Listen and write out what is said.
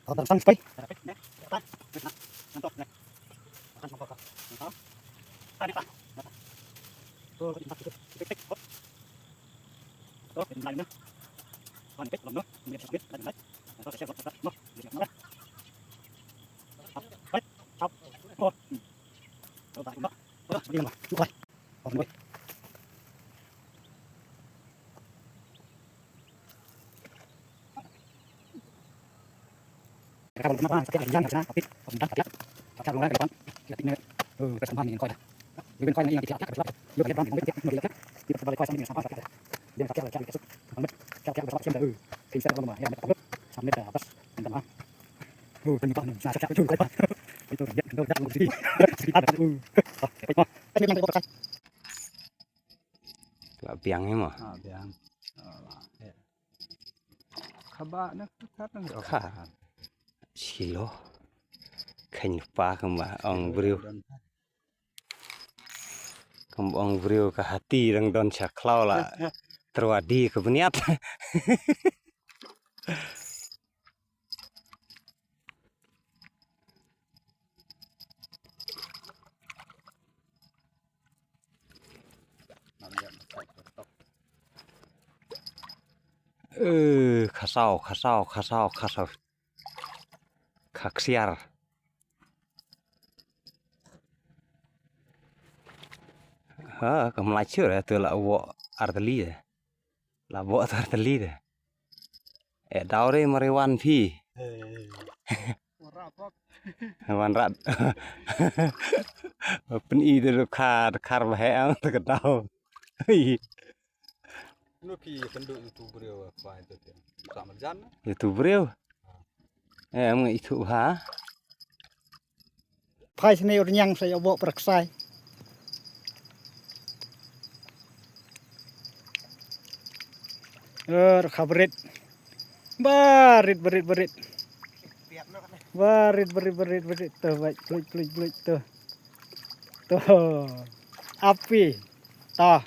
Sang spray. Kalau kenapa sakit yang jangan tapi pemindahan sakit sakit luar dari kan tidak ini kesamaan ini kau dah lebih kau yang tidak sakit lu kan yang tidak mau lihat kita balik kau sama ini sama sakit dia sakit lagi kesuk amat sakit bersama siapa bisa kalau mah ya betul sampai ke atas minta maaf ternyata sakit itu kau itu dia kendor dah lu sini ada oke mah ini yang kita Lah biangnya mah. Biang. Khabak nak kan Kha. Silo. Khanh pa kemah ong brio. Ong brio ke hati rang don saklau lah. Terwadi ke beniat. Khasau. Khaksiar. Ha, kemelacur ya tu lah wo arteli ya. Lah wo arteli deh. Daure mariwan phi. Wan rat. Pen i de khar bahe ang te kedau. Nuki penduk itu beliau apa itu dia. Sama jana. Itu brio. Ang itu ha. phai sini orang saya bawa peraksai khabrit barit berit tuh baik pelit tuh api toh